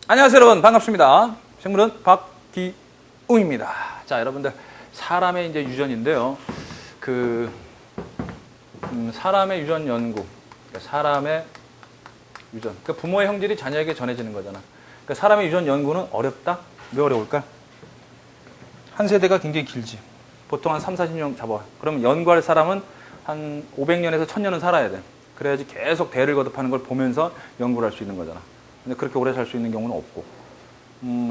안녕하세요 여러분, 반갑습니다. 생물은 박기웅입니다. 자, 여러분들 사람의 이제 유전인데요. 사람의 유전 연구, 그러니까 사람의 유전, 그러니까 부모의 형질이 자녀에게 전해지는 거잖아. 그러니까 사람의 유전 연구는 어렵다? 왜 어려울까? 한 세대가 굉장히 길지. 보통 한 3, 40년 잡아. 그럼 연구할 사람은 한 500년에서 1000년은 살아야 돼. 그래야지 계속 대를 거듭하는 걸 보면서 연구를 할 수 있는 거잖아. 근데 그렇게 오래 살 수 있는 경우는 없고.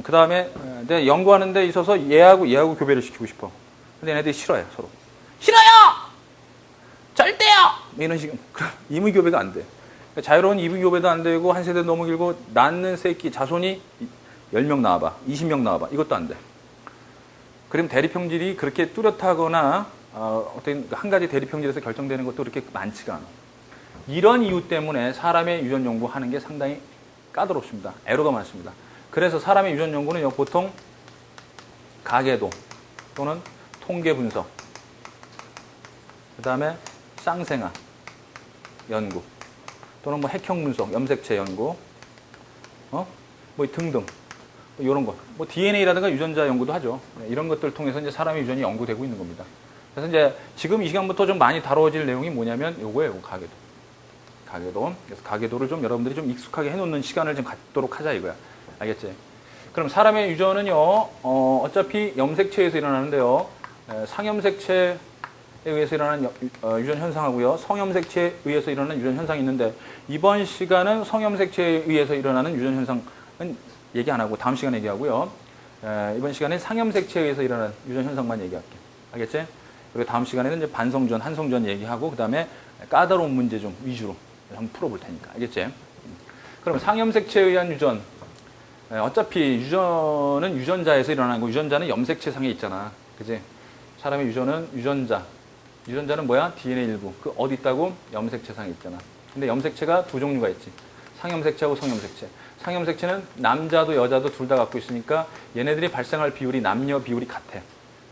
그 다음에 내가 연구하는 데 있어서 얘하고 교배를 시키고 싶어. 근데 얘네들이 싫어요, 서로. 싫어요! 절대요! 이런 식으로. 이무교배가 안 돼. 그러니까 자유로운 이무교배도 안 되고, 한 세대 너무 길고, 낳는 새끼, 자손이 10명 나와봐. 20명 나와봐. 이것도 안 돼. 그럼 대립형질이 그렇게 뚜렷하거나, 어떤 한 가지 대립형질에서 결정되는 것도 그렇게 많지가 않아. 이런 이유 때문에 사람의 유전 연구하는 게 상당히 까다롭습니다. 애로가 많습니다. 그래서 사람의 유전 연구는 보통 가계도 또는 통계 분석, 그 다음에 쌍생아 연구, 또는 뭐 핵형 분석, 염색체 연구, 뭐 등등, 이런 것, 뭐 DNA라든가 유전자 연구도 하죠. 이런 것들을 통해서 이제 사람의 유전이 연구되고 있는 겁니다. 그래서 이제 지금 이 시간부터 좀 많이 다뤄질 내용이 뭐냐면 요거예요, 가계도. 그래서 가계도를 좀 여러분들이 좀 익숙하게 해놓는 시간을 좀 갖도록 하자 이거야. 알겠지? 그럼 사람의 유전은요, 어차피 염색체에서 일어나는데요, 상염색체에 의해서 일어나는 유전 현상하고요, 성염색체에 의해서 일어나는 유전 현상이 있는데, 이번 시간은 성염색체에 의해서 일어나는 유전 현상은 얘기 안 하고 다음 시간에 얘기하고요. 이번 시간에 상염색체에 의해서 일어나는 유전 현상만 얘기할게. 알겠지? 그리고 다음 시간에는 이제 반성전, 한성전 얘기하고, 그 다음에 까다로운 문제 좀 위주로 한번 풀어볼 테니까. 알겠지? 그럼 상염색체에 의한 유전. 어차피 유전은 유전자에서 일어나는 거, 유전자는 염색체상에 있잖아. 그지? 사람의 유전은 유전자는 뭐야? DNA 일부. 그 어디 있다고? 염색체상에 있잖아. 근데 염색체가 두 종류가 있지. 상염색체하고 성염색체. 상염색체는 남자도 여자도 둘 다 갖고 있으니까 얘네들이 발생할 비율이 남녀 비율이 같아.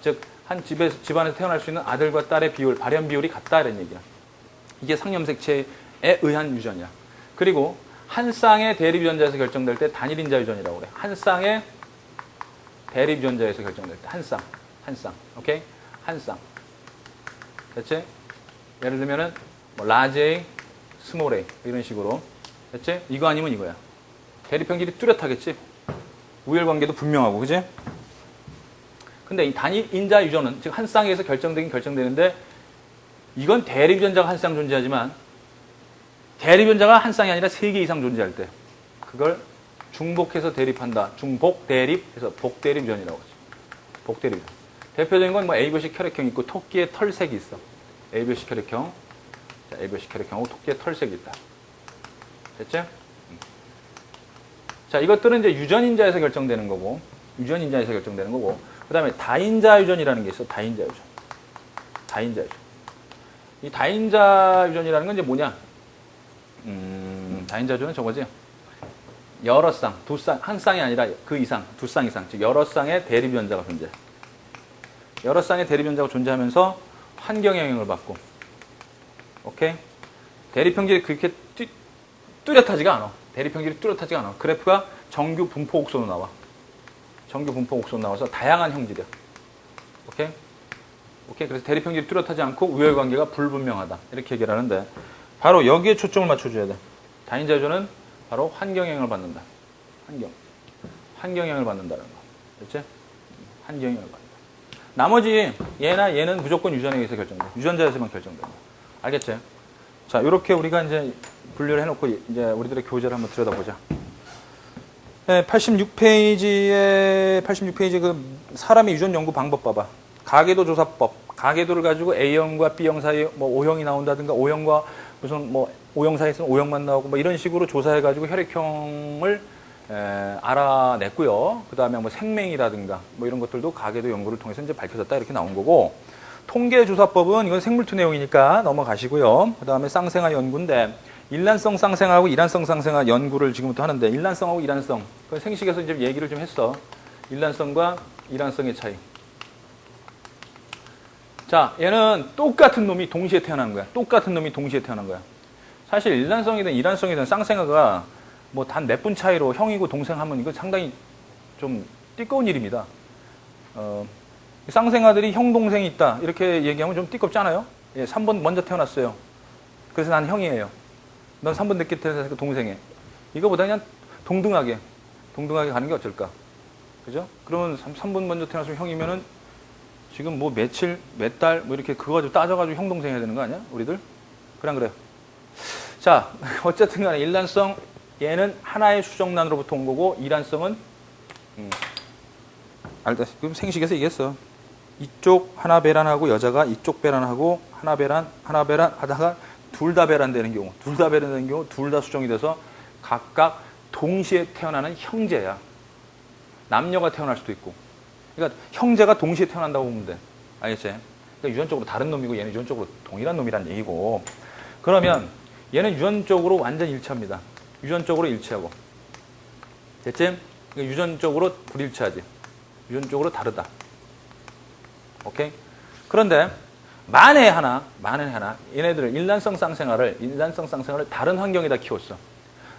즉, 한 집안에서 태어날 수 있는 아들과 딸의 비율, 발현 비율이 같다 이런 얘기야. 이게 상염색체에 의한 유전이야. 그리고 한 쌍의 대립 유전자에서 결정될 때 단일인자 유전이라고 그래. 한 쌍의 대립 유전자에서 결정될 때 한 쌍, 오케이? 한 쌍. 됐지? 예를 들면은 뭐 라지 A, 스몰 A 이런 식으로. 됐지? 이거 아니면 이거야. 대립 형질이 뚜렷하겠지? 우열관계도 분명하고, 그지? 근데 이 단일인자 유전은 즉 한 쌍에서 결정되긴 결정되는데, 이건 대립 유전자가 한 쌍 존재하지만 대립 유전자가 한 쌍이 아니라 3개 이상 존재할 때 그걸 중복해서 대립한다. 중복 대립해서 복대립 유전이라고 하죠. 복대립 유전. 대표적인 건 뭐 A별식 혈액형이 있고 토끼의 털색이 있어. A별식 혈액형. 자, A별식 혈액형하고 토끼의 털색이 있다. 됐죠? 자, 이것들은 이제 유전인자에서 결정되는 거고, 그 다음에 다인자 유전이라는 게 있어. 다인자 유전. 이 다인자 유전이라는 건 이제 뭐냐? 다인자 유전은 저거지. 여러 쌍, 두 쌍, 한 쌍이 아니라 그 이상, 두 쌍 이상, 즉 여러 쌍의 대립 유전자가 존재. 여러 쌍의 대립 유전자가 존재하면서 환경 영향을 받고, 오케이? 대립 형질이 그렇게 뚜렷하지가 않아. 그래프가 정규 분포 곡선으로 나와. 나와서 다양한 형질이야. 오케이? 그래서 대립 형질이 뚜렷하지 않고 우열관계가 불분명하다. 이렇게 얘기를 하는데, 바로 여기에 초점을 맞춰줘야 돼. 다인자 유전은 바로 환경 영향을 받는다. 환경 영향을 받는다는 거. 그렇지? 환경 영향을 받는다. 나머지 얘는 무조건 유전에 의해서 결정돼. 유전자에서만 결정된다. 알겠지? 자, 이렇게 우리가 이제 분류를 해놓고 이제 우리들의 교재를 한번 들여다보자. 네, 86페이지에 그 사람의 유전 연구 방법 봐봐. 가계도 조사법. 가계도를 가지고 A형과 B형 사이에 뭐 O형이 나온다든가, O형과 무슨 뭐 O형 사이에서는 O형만 나오고 뭐 이런 식으로 조사해가지고 혈액형을 알아냈고요. 그 다음에 뭐 생맹이라든가 뭐 이런 것들도 가계도 연구를 통해서 이제 밝혀졌다 이렇게 나온 거고, 통계조사법은 이건 생물투 내용이니까 넘어가시고요. 그 다음에 쌍생아 연구인데, 일란성 쌍생아하고 이란성 쌍생아 연구를 지금부터 하는데, 일란성하고 이란성, 그건 생식에서 이제 얘기를 좀 했어. 일란성과 이란성의 차이. 자, 얘는 똑같은 놈이 동시에 태어난 거야. 사실 일란성이든 이란성이든 쌍생아가 뭐 단 몇 분 차이로 형이고 동생 하면 이거 상당히 좀 띠꺼운 일입니다. 쌍생아들이 형, 동생이 있다. 이렇게 얘기하면 좀 띠껍지 않아요? 예, 3번 먼저 태어났어요. 그래서 난 형이에요. 넌 3번 늦게 태어나서 동생이에요. 이거보다 그냥 동등하게 가는 게 어쩔까? 그죠? 그러면 3번 먼저 태어났으면 형이면은 지금 뭐 며칠, 몇 달, 뭐 이렇게 그거 가지고 따져가지고 형, 동생 해야 되는 거 아니야? 우리들? 그래, 안 그래요? 자, 어쨌든 간에 일란성, 얘는 하나의 수정란으로부터 온 거고, 이란성은, 알다시피, 그럼 생식에서 얘기했어. 이쪽 하나 배란하고 여자가 이쪽 배란하고 하나 배란 하다가 둘 다 배란되는 경우, 둘 다 수정이 돼서 각각 동시에 태어나는 형제야. 남녀가 태어날 수도 있고. 그러니까 형제가 동시에 태어난다고 보면 돼. 알겠지? 그러니까 유전적으로 다른 놈이고 얘는 유전적으로 동일한 놈이란 얘기고. 그러면 얘는 유전적으로 완전 일치합니다. 유전적으로 일치하고. 됐지? 그러니까 유전적으로 불일치하지. 유전적으로 다르다. 오케이? 그런데 만에 하나 얘네들을 일란성 쌍생아를 다른 환경에다 키웠어.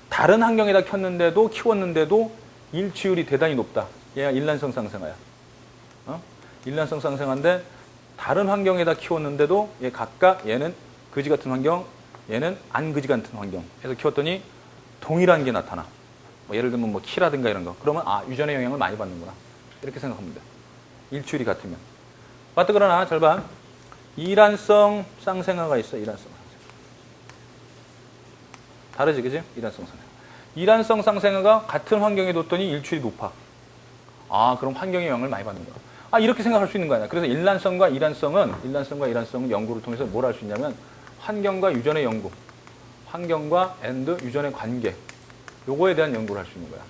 다른 환경에다 키웠는데도 일치율이 대단히 높다. 얘가 일란성 쌍생아야. 일란성 쌍생아인데 다른 환경에다 키웠는데도 얘 각각 얘는 그지 같은 환경, 얘는 안 그지 같은 환경 해서 키웠더니 동일한 게 나타나. 뭐 예를 들면 뭐 키라든가 이런 거. 그러면 아, 유전의 영향을 많이 받는구나. 이렇게 생각하면 돼. 일치율이 같으면. 맞다. 그러나 잘 봐. 이란성 쌍생아가 있어. 이란성 쌍생아. 다르지, 그지? 이란성 쌍생아. 이란성 쌍생아가 같은 환경에 뒀더니 일치율이 높아. 아, 그럼 환경의 영향을 많이 받는 거야. 아, 이렇게 생각할 수 있는 거 아니야. 그래서 일란성과 이란성은 연구를 통해서 뭘 할 수 있냐면 환경과 유전의 연구, 환경과 유전의 관계, 요거에 대한 연구를 할 수 있는 거야.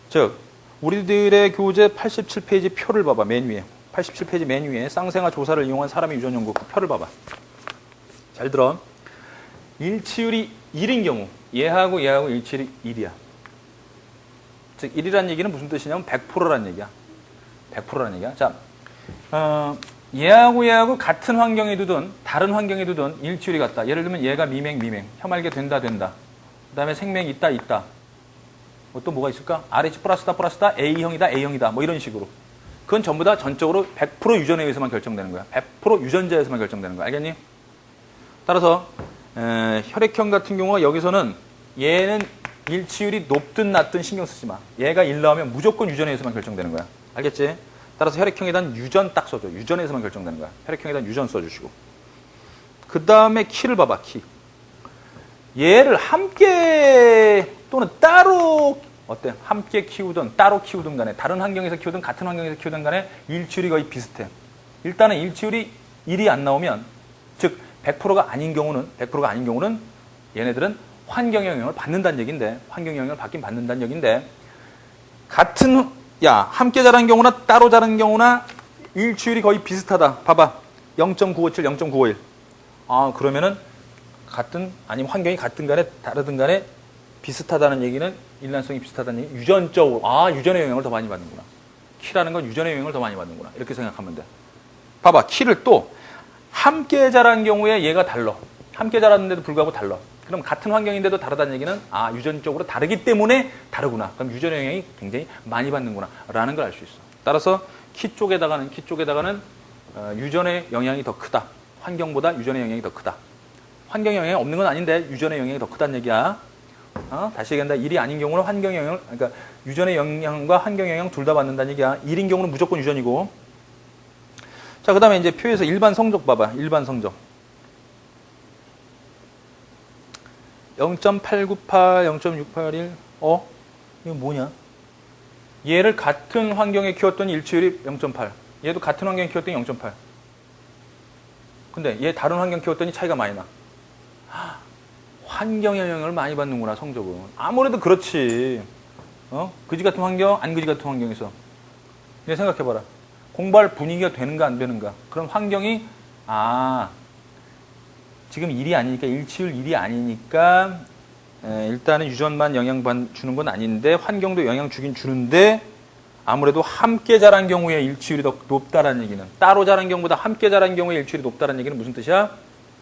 즉, 우리들의 교재 87페이지 표를 봐봐. 맨 위에. 87페이지 맨 위에 쌍생아 조사를 이용한 사람의 유전 연구 그 표를 봐봐. 잘 들어. 일치율이 1인 경우 얘하고 일치율이 1이야. 즉 1이라는 얘기는 무슨 뜻이냐면 100%라는 얘기야. 100%라는 얘기야. 자, 얘하고 같은 환경에 두든 다른 환경에 두든 일치율이 같다. 예를 들면 얘가 미맹, 혐알계 된다. 그 다음에 생명이 있다. 또 뭐가 있을까? RH 플러스다, A형이다. 뭐 이런 식으로. 그건 전부 다 전적으로 100% 유전에 의해서만 결정되는 거야. 100% 유전자에서만 결정되는 거야. 알겠니? 따라서 혈액형 같은 경우가 여기서는 얘는 일치율이 높든 낮든 신경 쓰지 마. 얘가 1 나오면 무조건 유전에 의해서만 결정되는 거야. 알겠지? 따라서 혈액형에 대한 유전 딱 써줘. 유전에서만 결정되는 거야. 혈액형에 대한 유전 써주시고. 그 다음에 키를 봐봐. 키. 얘를 함께 또는 따로 어때? 함께 키우든 따로 키우든 간에 다른 환경에서 키우든 같은 환경에서 키우든 간에 일치율이 거의 비슷해. 일단은 일치율이 1이 안 나오면 즉 100%가 아닌 경우는 얘네들은 환경 영향을 받는다는 얘기인데 환경 영향을 받는다는 얘기인데 함께 자란 경우나 따로 자란 경우나 일치율이 거의 비슷하다. 봐봐. 0.957, 0.951. 아, 그러면은 아니면 환경이 같든 간에 다르든 간에 비슷하다는 얘기는 일란성이 비슷하다는 얘기. 유전적으로 유전의 영향을 더 많이 받는구나. 키라는 건 유전의 영향을 더 많이 받는구나. 이렇게 생각하면 돼. 봐봐. 키를 또 함께 자란 경우에 얘가 달라. 함께 자랐는데도 불구하고 달라. 그럼 같은 환경인데도 다르다는 얘기는 유전적으로 다르기 때문에 다르구나. 그럼 유전의 영향이 굉장히 많이 받는구나 라는 걸 알 수 있어. 따라서 키 쪽에다가는 유전의 영향이 더 크다. 환경보다 유전의 영향이 더 크다. 환경 영향이 없는 건 아닌데 유전의 영향이 더 크다는 얘기야. 다시 얘기한다. 1이 아닌 경우는 그러니까 유전의 영향과 환경 영향 둘 다 받는다는 얘기야. 1인 경우는 무조건 유전이고. 자, 그 다음에 이제 표에서 일반 성적 봐봐. 일반 성적. 0.898, 0.681. 이거 뭐냐? 얘를 같은 환경에 키웠더니 일치율이 0.8. 얘도 같은 환경에 키웠더니 0.8. 근데 얘 다른 환경 키웠더니 차이가 많이 나. 환경 영향을 많이 받는구나, 성적은. 아무래도 그렇지. 그지 같은 환경, 안 그지 같은 환경에서. 이제 생각해봐라. 공부할 분위기가 되는가, 안 되는가. 그럼 환경이, 지금 1이 아니니까, 일치율 1이 아니니까, 일단은 유전만 영향 주는 건 아닌데, 환경도 영향 주긴 주는데, 아무래도 함께 자란 경우에 일치율이 더 높다라는 얘기는, 따로 자란 경우보다 함께 자란 경우에 일치율이 높다라는 얘기는 무슨 뜻이야?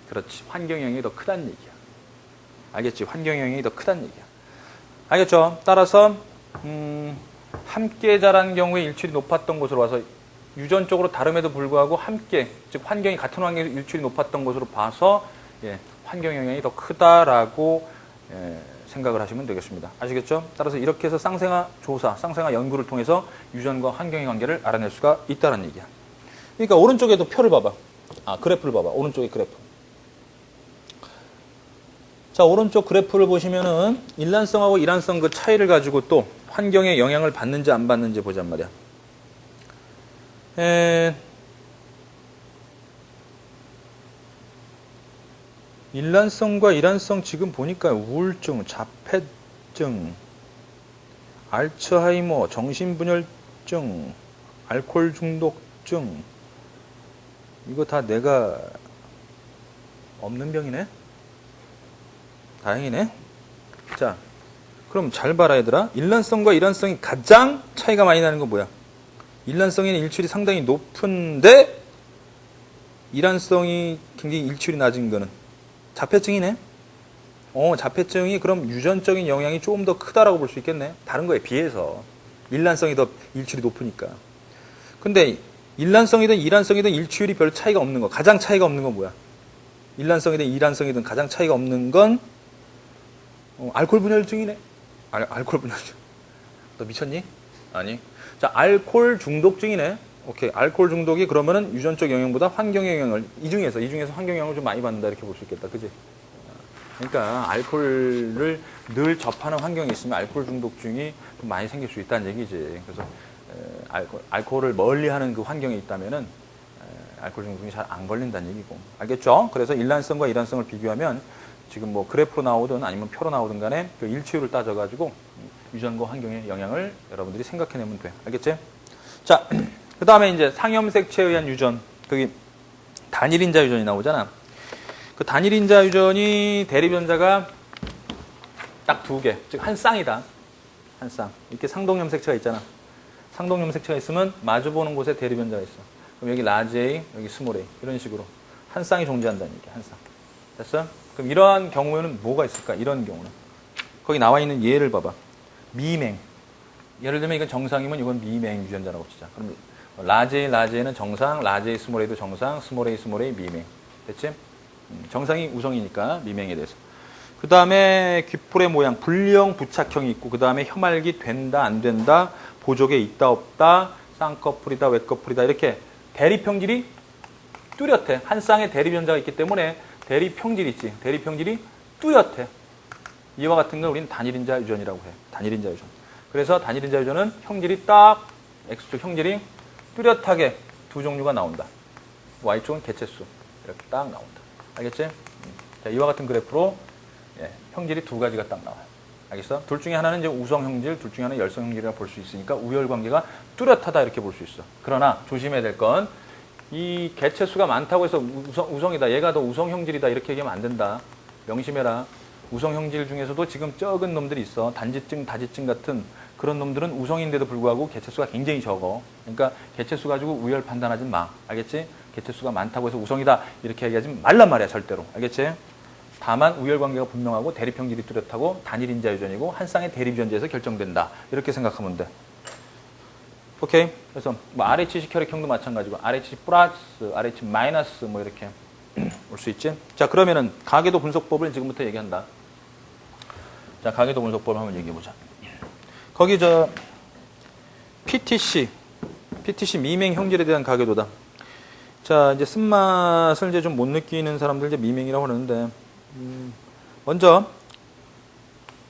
그렇지. 환경 영향이 더 크다는 얘기야. 알겠지? 환경 영향이 더 크다는 얘기야. 알겠죠? 따라서 함께 자란 경우에 일출이 높았던 곳으로 와서 유전적으로 다름에도 불구하고 함께, 즉 환경이 같은 환경에서 일출이 높았던 곳으로 봐서 환경 영향이 더 크다라고 생각을 하시면 되겠습니다. 아시겠죠? 따라서 이렇게 해서 쌍생아 조사, 쌍생아 연구를 통해서 유전과 환경의 관계를 알아낼 수가 있다는 얘기야. 그러니까 오른쪽에도 표를 봐봐. 그래프를 봐봐. 오른쪽에 그래프. 자, 오른쪽 그래프를 보시면은 일란성하고 이란성 그 차이를 가지고 또 환경에 영향을 받는지 안 받는지 보잔 말이야. 일란성과 이란성 지금 보니까 우울증, 자폐증, 알츠하이머, 정신분열증, 알코올 중독증, 이거 다 내가 없는 병이네? 다행이네. 자, 그럼 잘 봐라 얘들아. 일란성과 이란성이 가장 차이가 많이 나는 건 뭐야? 일란성에는 일출이 상당히 높은데 이란성이 굉장히 일출이 낮은 거는 자폐증이네. 자폐증이 그럼 유전적인 영향이 조금 더 크다라고 볼 수 있겠네. 다른 거에 비해서 일란성이 더 일출이 높으니까. 근데 일란성이든 이란성이든 일출이 별 차이가 없는 거, 가장 차이가 없는 건 뭐야? 일란성이든 이란성이든 가장 차이가 없는 건 알코올 분열증이네. 알코올 분열증. 너 미쳤니? 아니. 자, 알코올 중독증이네. 오케이. 알코올 중독이 그러면은 유전적 영향보다 환경의 영향을 이 중에서 환경 영향을 좀 많이 받는다 이렇게 볼 수 있겠다. 그지? 그러니까 알코올을 늘 접하는 환경이 있으면 알코올 중독증이 좀 많이 생길 수 있다는 얘기지. 그래서 알코올을 멀리하는 그 환경에 있다면은 알코올 중독이 잘 안 걸린다는 얘기고. 알겠죠? 그래서 일란성과 이란성을 비교하면 지금 뭐 그래프로 나오든 아니면 표로 나오든 간에 그 일치율을 따져가지고 유전과 환경의 영향을 여러분들이 생각해내면 돼. 알겠지? 자, 그 다음에 이제 상염색체에 의한 유전. 거기 단일인자 유전이 나오잖아. 그 단일인자 유전이 대립연자가 딱 2개. 즉, 한 쌍이다. 한 쌍. 이렇게 상동염색체가 있잖아. 상동염색체가 있으면 마주보는 곳에 대립연자가 있어. 그럼 여기 라지 A, 여기 스몰 A. 이런 식으로 한 쌍이 존재한다는 얘기야. 한 쌍. 됐어? 그럼 이러한 경우에는 뭐가 있을까? 이런 경우는. 거기 나와 있는 예를 봐봐. 미맹. 예를 들면 이건 정상이면 이건 미맹 유전자라고 치자. 그럼 라지 A는 정상, 라지 A, 스몰 A도 정상, 스몰 A, 미맹. 됐지? 정상이 우성이니까 미맹에 대해서. 그 다음에 귀풀의 모양, 분리형, 부착형이 있고, 그 다음에 혐알기 된다, 안 된다, 보족에 있다, 없다, 쌍꺼풀이다, 외꺼풀이다, 이렇게 대립형질이 뚜렷해. 한 쌍의 대립연자가 있기 때문에 대립형질이 있지. 대립형질이 뚜렷해. 이와 같은 걸 우리는 단일인자 유전이라고 해. 단일인자 유전. 그래서 단일인자 유전은 형질이 딱, X쪽 형질이 뚜렷하게 2종류가 나온다. Y쪽은 개체수. 이렇게 딱 나온다. 알겠지? 자, 이와 같은 그래프로 형질이 2가지가 딱 나와요. 알겠어? 둘 중에 하나는 이제 우성 형질, 둘 중에 하나는 열성 형질이라 볼 수 있으니까 우열 관계가 뚜렷하다 이렇게 볼 수 있어. 그러나 조심해야 될 건 이 개체수가 많다고 해서 우성이다. 얘가 더 우성 형질이다. 이렇게 얘기하면 안 된다. 명심해라. 우성 형질 중에서도 지금 적은 놈들이 있어. 단지증, 다지증 같은 그런 놈들은 우성인데도 불구하고 개체수가 굉장히 적어. 그러니까 개체수 가지고 우열 판단하지 마. 알겠지? 개체수가 많다고 해서 우성이다. 이렇게 얘기하지 말란 말이야. 절대로. 알겠지? 다만 우열 관계가 분명하고 대립 형질이 뚜렷하고 단일 인자 유전이고 한 쌍의 대립 유전자에서 결정된다. 이렇게 생각하면 돼. 오케이? 그래서 뭐 RH 혈액형도 마찬가지고 RH 플러스, RH 마이너스 뭐 이렇게 올 수 있지. 자, 그러면은 가계도 분석법을 지금부터 얘기한다. 자, 가계도 분석법을 한번 얘기해 보자. 거기 PTC 미맹 형질에 대한 가계도다. 자, 이제 쓴맛을 이제 좀 못 느끼는 사람들 이제 미맹이라고 하는데 먼저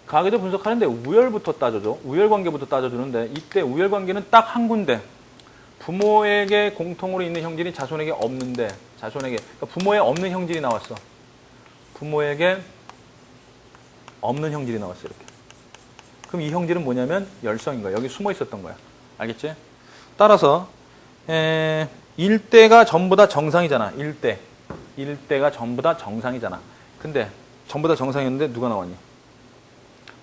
가계도 분석하는데 우열부터 따져줘. 우열 관계부터 따져주는데 이때 우열 관계는 딱 한 군데. 부모에게 공통으로 있는 형질이 자손에게 없는데 그러니까 부모에 없는 형질이 나왔어. 부모에게 없는 형질이 나왔어. 이렇게. 그럼 이 형질은 뭐냐면 열성인 거야. 여기 숨어 있었던 거야. 알겠지? 따라서 일대가 전부 다 정상이잖아. 일대가 전부 다 정상이잖아. 근데 전부 다 정상이었는데 누가 나왔니?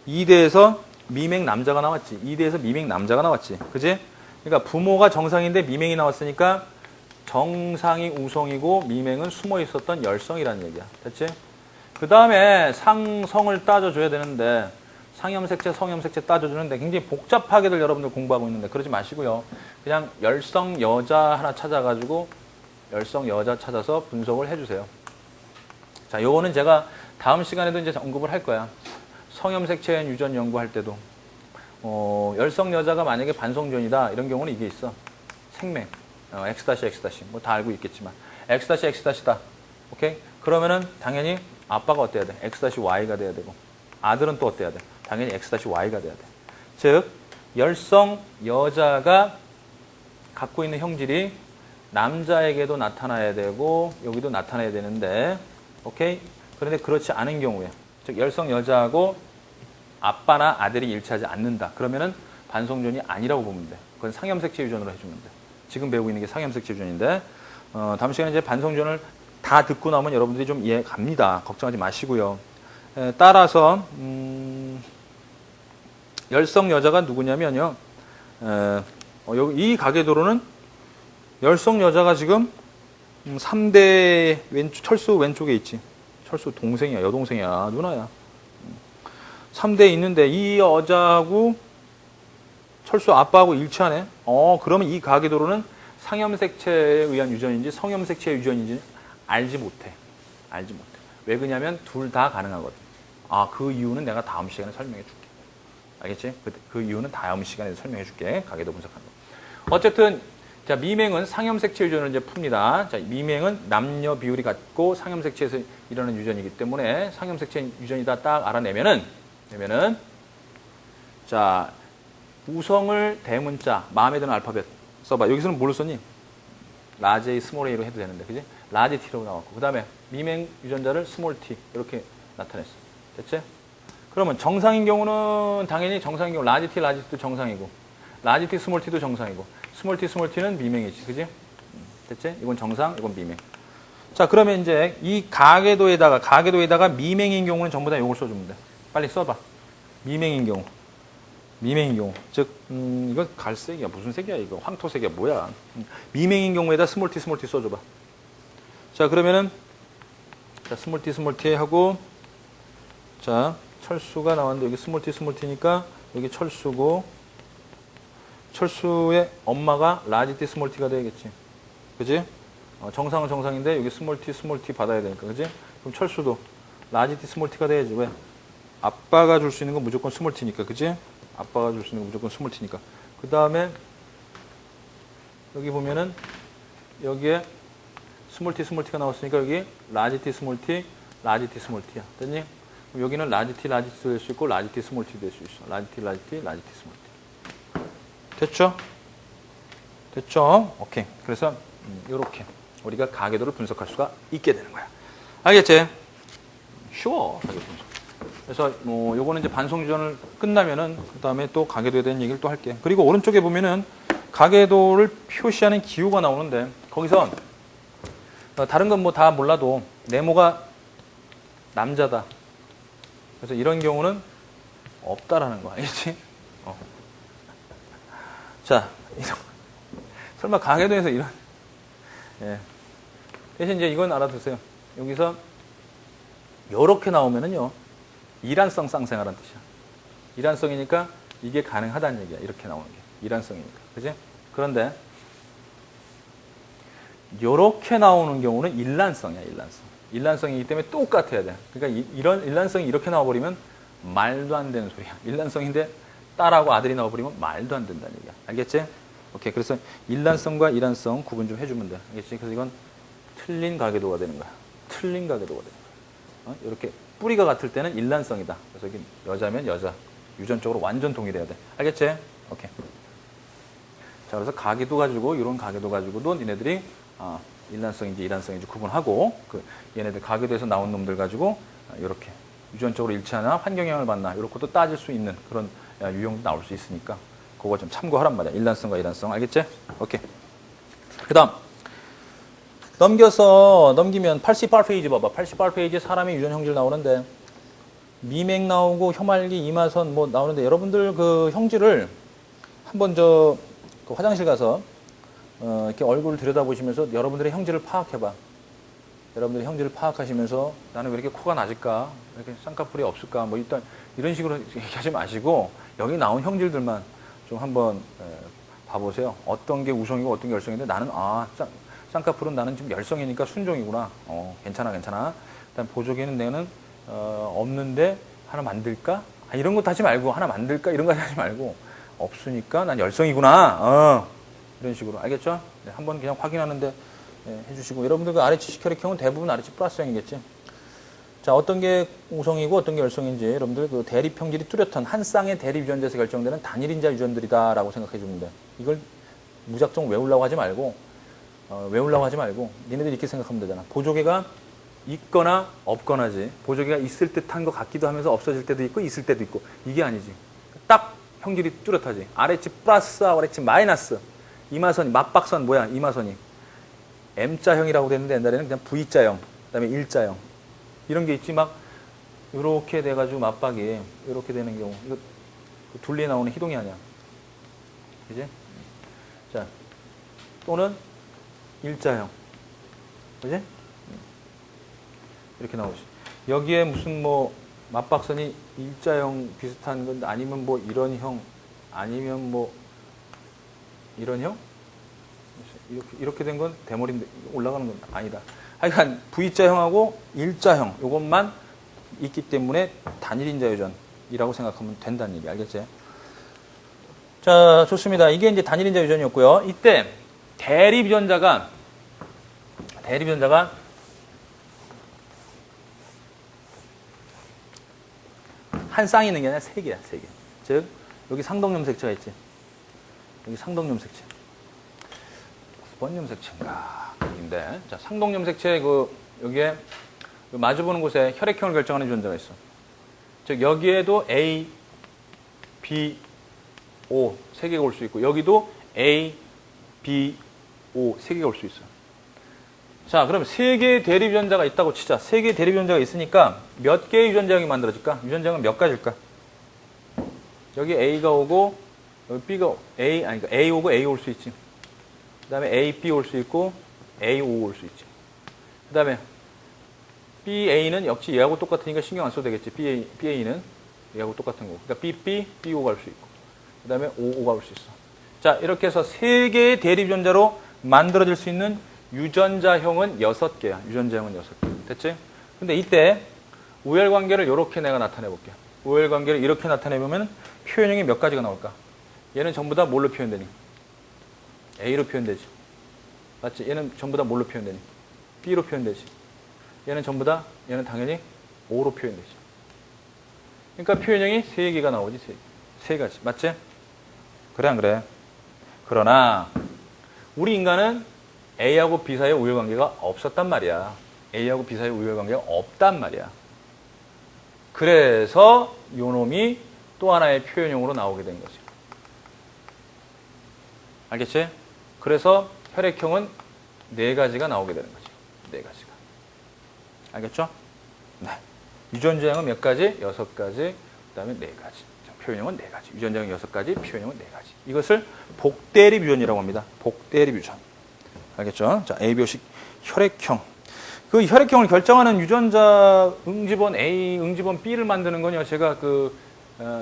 2대에서 미맹 남자가 나왔지. 2대에서 미맹 남자가 나왔지. 그지? 그러니까 부모가 정상인데 미맹이 나왔으니까 정상이 우성이고 미맹은 숨어 있었던 열성이라는 얘기야. 됐지? 그 다음에 상성을 따져줘야 되는데 상염색체, 성염색체 따져주는데 굉장히 복잡하게들 여러분들 공부하고 있는데 그러지 마시고요. 그냥 열성 여자 하나 찾아가지고 열성 여자 찾아서 분석을 해주세요. 자, 요거는 제가 다음 시간에도 이제 언급을 할 거야. 성염색체 유전 연구할 때도 열성 여자가 만약에 반성전이다 이런 경우는 이게 있어. 생맥, X-X- 뭐 다 알고 있겠지만 X-X다. 오케이? 그러면은 당연히 아빠가 어때야 돼? X-Y가 돼야 되고 아들은 또 어때야 돼? 당연히 X-Y가 돼야 돼. 즉 열성 여자가 갖고 있는 형질이 남자에게도 나타나야 되고 여기도 나타나야 되는데 오케이? 그런데 그렇지 않은 경우에 즉 열성 여자하고 아빠나 아들이 일치하지 않는다. 그러면은 반성전이 아니라고 보면 돼. 그건 상염색체 유전으로 해주면 돼. 지금 배우고 있는 게 상염색체 유전인데 다음 시간에 이제 반성전을 다 듣고 나면 여러분들이 좀 이해 갑니다. 걱정하지 마시고요. 따라서 열성 여자가 누구냐면요. 이 가계도로는 열성 여자가 지금 3대 철수 왼쪽에 있지. 철수 동생이야. 여동생이야. 누나야. 3대에 있는데 이 여자하고 철수 아빠하고 일치하네. 그러면 이 가계도로는 상염색체에 의한 유전인지 성염색체의 유전인지 알지 못해. 왜 그러냐면 둘 다 가능하거든. 그 이유는 내가 다음 시간에 설명해 줄게. 알겠지? 그 이유는 다음 시간에 설명해 줄게. 가계도 분석하는 거. 어쨌든 자, 미맹은 상염색체 유전을 이제 풉니다. 자, 미맹은 남녀 비율이 같고 상염색체에서 일어나는 유전이기 때문에 상염색체 유전이다 딱 알아내면은 자, 우성을 대문자, 마음에 드는 알파벳 써봐. 여기서는 뭘로 썼니? 라지 A, 스몰 A로 해도 되는데, 그지? 라지 T로 나왔고. 그 다음에 미맹 유전자를 스몰 T, 이렇게 나타냈어. 됐지? 그러면 정상인 경우는 당연히 정상인 경우, 라지 T도 정상이고, 라지 T, 스몰 T도 정상이고, 스몰 T는 미맹이지. 그지? 됐지? 이건 정상, 이건 미맹. 자, 그러면 이제 이 가계도에다가 미맹인 경우는 전부 다 이걸 써주면 돼. 빨리 써봐. 미맹인 경우. 즉, 이거 갈색이야. 무슨 색이야, 이거? 황토색이야. 뭐야? 미맹인 경우에다 스몰 T 써줘봐. 자, 그러면은, 자, 스몰 T 하고, 자, 철수가 나왔는데, 여기 스몰 T니까, 여기 철수고, 철수의 엄마가 라지 T, 스몰 T가 되겠지. 그지? 정상은 정상인데, 여기 스몰 T 받아야 되니까. 그지? 그럼 철수도 라지 T, 스몰 T가 돼야지. 왜? 아빠가 줄 수 있는 건 무조건 스몰 T니까. 그지? 아빠가 줄 수 있는 건 무조건 스몰 T니까. 그 다음에, 여기 보면은, 여기에 스몰 T가 나왔으니까 여기 라지 T, 스몰 T야. 됐니? 그럼 여기는 라지 T 될 수 있고, 라지 T, 스몰 T 될 수 있어. 라지 T, 스몰 T. 됐죠? 오케이. 그래서, 요렇게 우리가 가계도를 분석할 수가 있게 되는 거야. 알겠지? 쉬워, 가계도 분석. 그래서 요거는 이제 반성유전을 끝나면은 그 다음에 또 가계도에 대한 얘기를 또 할게. 그리고 오른쪽에 보면은 가계도를 표시하는 기호가 나오는데 거기서 다른 건 뭐 다 몰라도 네모가 남자다. 그래서 이런 경우는 없다라는 거 알겠지? 자, 설마 가계도에서 이런 대신 이제 이건 알아두세요. 여기서 요렇게 나오면은요. 이란성 쌍생아라는 뜻이야. 이란성이니까 이게 가능하다는 얘기야. 이렇게 나오는 게. 이란성이니까. 그지? 그런데 이렇게 나오는 경우는 일란성이야. 일란성이기 때문에 똑같아야 돼. 그러니까 이런 일란성이 이렇게 나와버리면 말도 안 되는 소리야. 일란성인데 딸하고 아들이 나와버리면 말도 안 된다는 얘기야. 알겠지? 오케이. 그래서 일란성과 이란성 구분 좀 해주면 돼. 알겠지? 그래서 이건 틀린 가계도가 되는 거야. 이렇게 뿌리가 같을 때는 일란성이다. 그래서 여기 여자면 여자. 유전적으로 완전 동일해야 돼. 알겠지? 오케이. 자, 그래서 가계도 가지고, 이런 가계도 가지고도 니네들이, 일란성인지 이란성인지 구분하고, 얘네들 가계도에서 나온 놈들 가지고, 이렇게 유전적으로 일치하나, 환경영향을 받나, 이런 것도 따질 수 있는 그런 유형도 나올 수 있으니까, 그거 좀 참고하란 말이야. 일란성과 이란성. 알겠지? 오케이. 그 다음. 넘기면 88페이지 봐봐. 88페이지에 사람의 유전 형질 나오는데 미맹 나오고 혐알기, 이마선 뭐 나오는데 여러분들 그 형질을 한번 그 화장실 가서 이렇게 얼굴을 들여다보시면서 여러분들의 형질을 파악해봐. 여러분들이 형질을 파악하시면서 나는 왜 이렇게 코가 낮을까? 왜 이렇게 쌍꺼풀이 없을까? 뭐 일단 이런 식으로 얘기하지 마시고 여기 나온 형질들만 좀 한번 봐보세요. 어떤 게 우성이고 어떤 게 열성인데 나는 쌍꺼풀은 나는 지금 열성이니까 순종이구나. 괜찮아. 일단 보조개는 내는 없는데 하나 만들까? 이런 것도 하지 말고 하나 만들까? 이런 거 하지 말고 없으니까 난 열성이구나. 이런 식으로 알겠죠? 네, 한번 그냥 확인하는데 해주시고 여러분들 그 아래치 혈액형은 대부분 아래치 플러스형이겠지. 자, 어떤 게 우성이고 어떤 게 열성인지 여러분들 그 대립 형질이 뚜렷한 한 쌍의 대립 유전자에서 결정되는 단일인자 유전들이다라고 생각해 주면 돼. 이걸 무작정 외우려고 하지 말고 니네들이 이렇게 생각하면 되잖아. 보조개가 있거나 없거나지. 보조개가 있을 듯한 것 같기도 하면서 없어질 때도 있고 있을 때도 있고 이게 아니지. 딱 형질이 뚜렷하지. 아래치 플러스하고 아래치 마이너스. 이마선이 맞박선 뭐야? 이마선이 M자형이라고 됐는데 옛날에는 그냥 V자형, 그다음에 일자형 이런 게 있지. 막 이렇게 돼가지고 맞박이 이렇게 되는 경우 이거 둘리에 나오는 희동이 아니야, 그지? 자, 또는 일자형, 그지? 이렇게 나오지. 여기에 무슨 뭐 맞박선이 일자형 비슷한 건 아니면 뭐 이런 형 아니면 뭐 이런 형? 이렇게 된 건 대머리인데 올라가는 건 아니다. 하여간 V자형하고 일자형 이것만 있기 때문에 단일인자 유전이라고 생각하면 된다는 얘기 알겠지? 자, 좋습니다. 이게 이제 단일인자 유전이었고요. 이때 대립 유전자가 한 쌍이 있는 게 아니라 세 개야, 세 개. 즉 여기 상동염색체가 있지. 여기 상동염색체. 9번 염색체인가? 인데, 자, 상동염색체 여기에 마주보는 곳에 혈액형을 결정하는 유전자가 있어. 즉 여기에도 A, B, O 세 개가 올 수 있고 여기도 A, B, O 세 개가 올 수 있어. 자, 그럼 세 개의 대립 유전자가 있다고 치자. 세 개의 대립 유전자가 있으니까 몇 개의 유전자형이 만들어질까? 유전자형은 몇 가지일까? 여기 A가 오고 여기 B가 그러니까 A 오고 A 올 수 있지. 그 다음에 A, B 올 수 있고 A, O 올 수 있지. 그 다음에 B, A는 역시 얘하고 똑같으니까 신경 안 써도 되겠지. B, A는 얘하고 똑같은 거고. 그러니까 B, B, B, O가 올 수 있고. 그 다음에 O, O가 올 수 있어. 자, 이렇게 해서 세 개의 대립 유전자로 만들어질 수 있는 유전자형은 6개야. 유전자형은 6개. 됐지? 근데 이때 우열관계를 이렇게 내가 나타내 볼게. 우열관계를 이렇게 나타내 보면 표현형이 몇 가지가 나올까? 얘는 전부 다 뭘로 표현되니? A로 표현되지. 맞지? 얘는 전부 다 뭘로 표현되니? B로 표현되지. 얘는 전부 다, 얘는 당연히 O로 표현되지. 그러니까 표현형이 3개가 나오지, 3 가지. 맞지? 그래, 안 그래? 그러나, 우리 인간은 A하고 B 사이에 우열관계가 없었단 말이야. A하고 B 사이에 우열관계가 없단 말이야. 그래서 요 놈이 또 하나의 표현형으로 나오게 된 거지. 알겠지? 그래서 혈액형은 4가지가 나오게 되는 거지. 4가지가. 알겠죠? 네. 유전자형은 몇 가지? 6가지. 그 다음에 4가지. 표현형은 4가지. 유전자형 6가지, 표현형은 4가지. 이것을 복대립 유전이라고 합니다. 복대립 유전. 알겠죠? 자, ABO식 혈액형. 그 혈액형을 결정하는 유전자 응집원 A, 응집원 B를 만드는 건요. 제가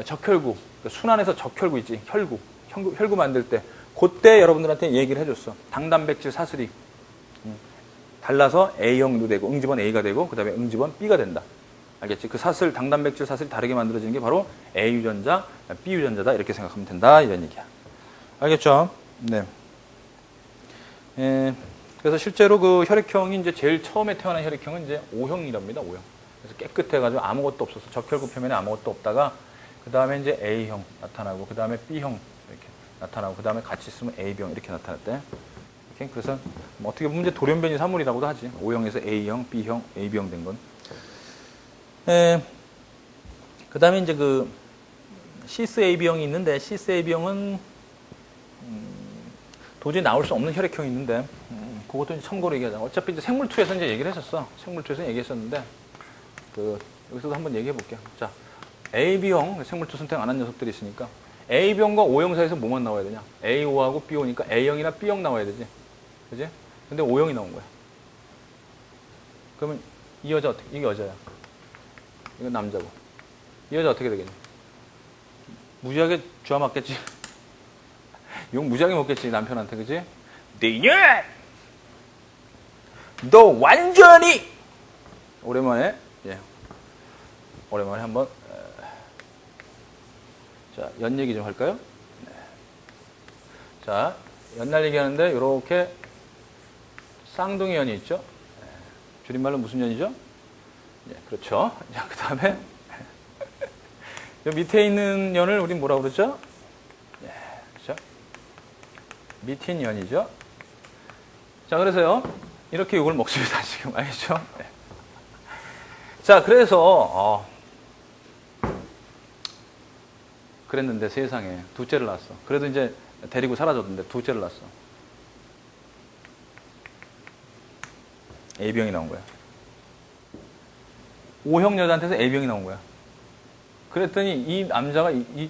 적혈구, 순환에서 적혈구 있지. 혈구 만들 때. 그때 여러분들한테 얘기를 해줬어. 당단백질 사슬이 달라서 A형도 되고 응집원 A가 되고 그 다음에 응집원 B가 된다. 알겠지? 그 사슬, 당단백질 사슬이 다르게 만들어지는 게 바로 A 유전자, B 유전자다. 이렇게 생각하면 된다. 이런 얘기야. 알겠죠? 네. 그래서 실제로 그 혈액형이 이제 제일 처음에 태어난 혈액형은 이제 O형이랍니다. O형. 그래서 깨끗해가지고 아무것도 없어서 적혈구 표면에 아무것도 없다가 그 다음에 이제 A형 나타나고 그 다음에 B형 이렇게 나타나고 그 다음에 같이 있으면 A병 이렇게 나타났대. 이렇게. 그래서 뭐 어떻게 보면 이제 돌연변이 사물이라고도 하지. O형에서 A형, B형, AB형 된 건. 그 다음에 이제 그 시스 AB형이 있는데 시스 AB형은 도저히 나올 수 없는 혈액형이 있는데 그것도 이제 참고로 얘기하자. 어차피 이제 생물2에서 이제 얘기를 했었어. 생물2에서 얘기했었는데 여기서도 한번 얘기해 볼게요. 자, AB형 생물2 선택 안 한 녀석들이 있으니까 A병과 O형 사이에서 뭐만 나와야 되냐? AO하고 BO니까 A형이나 B형 나와야 되지. 그지? 근데 O형이 나온 거야. 그러면 이 여자 어떻게, 이게 여자야. 이건 남자고. 이 여자 어떻게 되겠니? 무지하게 주워 맞겠지. 욕 무지하게 먹겠지, 남편한테, 그지? 네년! 너 완전히! 오랜만에, 예. 오랜만에 한번, 자, 연 얘기 좀 할까요? 네. 자, 연날 얘기하는데, 요렇게 쌍둥이 연이 있죠? 네. 줄임말로 무슨 연이죠? 네, 그렇죠. 자, 그 다음에, 밑에 있는 연을 우리 뭐라고 그러죠? 네, 그렇죠? 밑인 연이죠. 자, 그래서요, 이렇게 욕을 먹습니다, 지금. 알겠죠? 네. 자, 그래서, 그랬는데 세상에 둘째를 낳았어. 그래도 이제 데리고 사라졌는데 둘째를 낳았어. A병이 나온 거야. O형 여자한테서 A병이 나온 거야. 그랬더니 이 남자가 이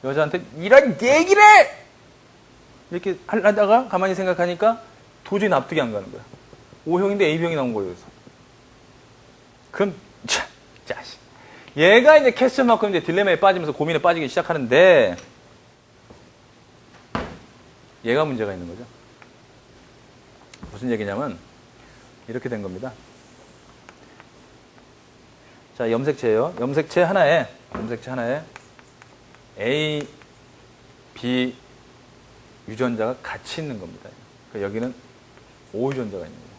여자한테 이런 얘기를 이렇게 하다가 가만히 생각하니까 도저히 납득이 안 가는 거야. O형인데 A병이 나온 거예요. 그래서. 그럼 자식. 얘가 이제 캐슬만큼 이제 딜레마에 빠지면서 고민에 빠지기 시작하는데 얘가 문제가 있는 거죠. 무슨 얘기냐면 이렇게 된 겁니다. 자, 염색체예요. 염색체 하나에 A, B 유전자가 같이 있는 겁니다. 그러니까 여기는 O 유전자가 있는 거예요.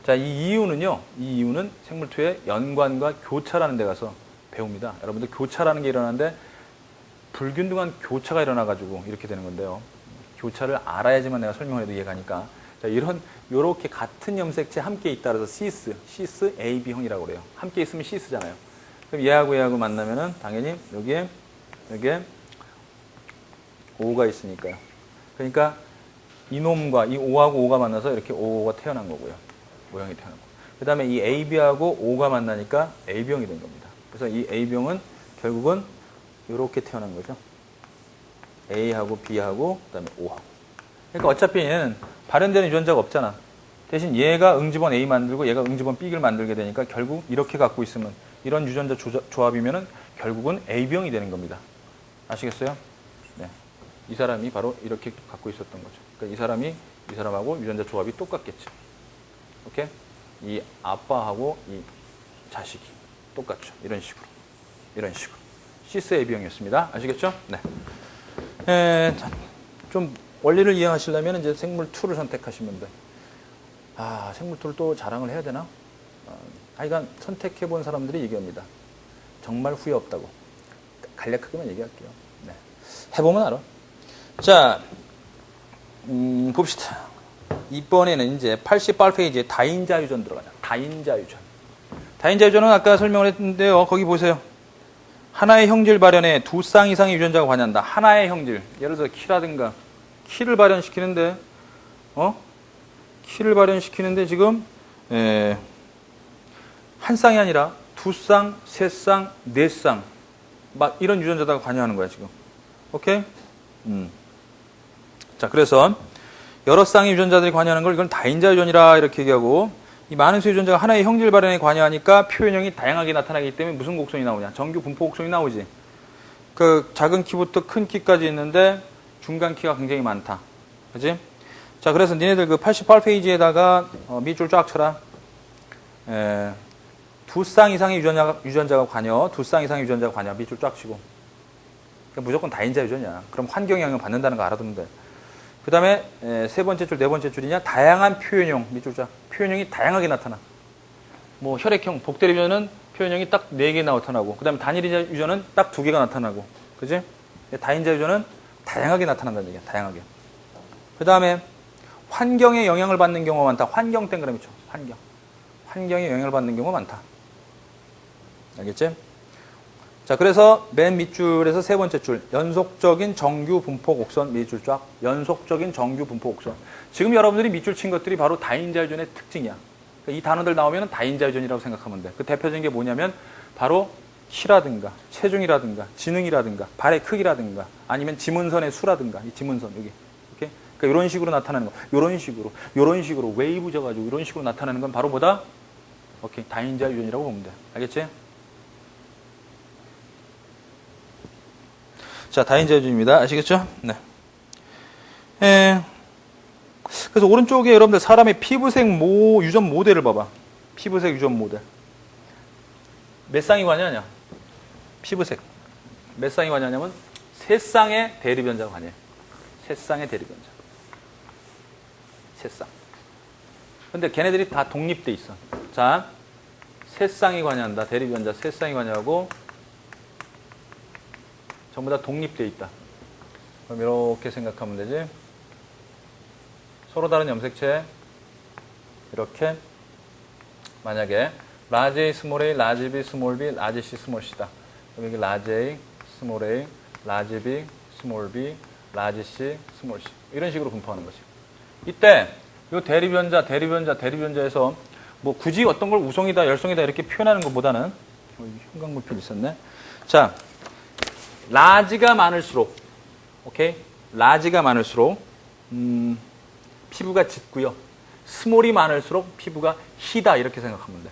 자, 이 이유는 생물투의 연관과 교차라는 데 가서 배웁니다. 여러분들 교차라는 게 일어나는데 불균등한 교차가 일어나가지고 이렇게 되는 건데요. 교차를 알아야지만 내가 설명을 해도 이해가니까. 자, 요렇게 같은 염색체 함께 있다 그래서 시스 AB형이라고 그래요. 함께 있으면 시스잖아요. 그럼 얘하고 만나면은 당연히 여기에 O가 있으니까요. 그러니까 이놈과 이 O하고 O가 만나서 이렇게 O가 태어난 거고요. O형이 태어난 거고. 그 다음에 이 AB하고 O가 만나니까 AB형이 된 겁니다. 그래서 이 A병은 결국은 이렇게 태어난 거죠. A하고 B하고 그다음에 O하고. 그러니까 어차피 얘는 발현되는 유전자가 없잖아. 대신 얘가 응집원 A 만들고 얘가 응집원 B를 만들게 되니까 결국 이렇게 갖고 있으면 이런 유전자 조합이면은 결국은 A병이 되는 겁니다. 아시겠어요? 네. 이 사람이 바로 이렇게 갖고 있었던 거죠. 그러니까 이 사람하고 유전자 조합이 똑같겠죠. 오케이? 이 아빠하고 이 자식이 똑같죠. 이런 식으로. 시스 A병이었습니다. 아시겠죠? 네. 좀 원리를 이해하시려면 이제 생물 2를 선택하시면 돼. 생물 2를 또 자랑을 해야 되나? 하여간 선택해 본 사람들이 얘기합니다. 정말 후회 없다고. 간략하게만 얘기할게요. 네. 해보면 알아. 자, 봅시다. 이번에는 이제 88페이지에 다인자 유전 들어가자. 다인자 유전은 아까 설명을 했는데요. 거기 보세요. 하나의 형질 발현에 두 쌍 이상의 유전자가 관여한다. 하나의 형질. 예를 들어서 키라든가 키를 발현시키는데 지금 한 쌍이 아니라 두 쌍, 세 쌍, 네 쌍 막 이런 유전자가 관여하는 거야 지금. 오케이? 자, 그래서 여러 쌍의 유전자들이 관여하는 걸 이건 다인자 유전이라 이렇게 얘기하고, 이 많은 수의 유전자가 하나의 형질 발현에 관여하니까 표현형이 다양하게 나타나기 때문에 무슨 곡선이 나오냐? 정규 분포 곡선이 나오지. 그 작은 키부터 큰 키까지 있는데 중간 키가 굉장히 많다. 그지? 자, 그래서 니네들 그 88페이지에다가 밑줄 쫙 쳐라. 두 쌍 이상의 유전자가 관여, 밑줄 쫙 치고. 그러니까 무조건 다인자 유전이야. 그럼 환경 영향을 받는다는 거 알아두면 돼. 그 다음에 세 번째 줄, 네 번째 줄이냐? 다양한 표현형, 밑줄 쫙. 표현형이 다양하게 나타나. 뭐 혈액형, 복대리 유전은 표현형이 딱 4개 나타나고, 그 다음에 단일인자 유전은 딱 2개가 나타나고. 그지? 다인자 유전은 다양하게 나타난다는 얘기야. 다양하게. 그 다음에 환경에 영향을 받는 경우가 많다. 환경 땡그라미 쳐. 환경에 영향을 받는 경우가 많다. 알겠지? 자, 그래서 맨 밑줄에서 세 번째 줄, 연속적인 정규 분포 곡선, 밑줄 쫙. 연속적인 정규 분포 곡선. 지금 여러분들이 밑줄 친 것들이 바로 다인자 유전의 특징이야. 그러니까 이 단어들 나오면 다인자 유전이라고 생각하면 돼. 그 대표적인 게 뭐냐면 바로 키라든가 체중이라든가 지능이라든가 발의 크기라든가 아니면 지문선의 수라든가 이 지문선 여기. 이렇게. 그러니까 이런 식으로 나타나는 거. 이런 식으로 웨이브 져가지고 이런 식으로 나타나는 건 바로 뭐다? 오케이. 다인자 유전이라고 보면 돼. 알겠지? 자, 다인자 유전입니다. 아시겠죠? 네. 그래서 오른쪽에 여러분들 사람의 피부색 유전 모델을 봐봐. 피부색 유전 모델. 몇 쌍이 관여하냐? 피부색. 몇 쌍이 관여하냐면 세 쌍의 대립연자가 관여해. 세 쌍의 대립연자. 세 쌍. 근데 걔네들이 다 독립돼 있어. 자, 세 쌍이 관여한다. 대립연자 세 쌍이 관여하고 전부 다 독립돼 있다. 그럼 이렇게 생각하면 되지. 서로 다른 염색체 이렇게 만약에 라지 A, 스몰 a, 라지 B, 스몰 b, 라지 C, 스몰 c다. 그럼 여기 라지 A, 스몰 a, 라지 B, 스몰 b, 라지 C, 스몰 c 이런 식으로 분포하는 거지. 이때 이 대립연자에서 뭐 굳이 어떤 걸 우성이다, 열성이다 이렇게 표현하는 것보다는 형광물필 있었네. 자, 라지가 많을수록, 오케이, 라지가 많을수록 피부가 짙고요. 스몰이 많을수록 피부가 희다 이렇게 생각하면 돼.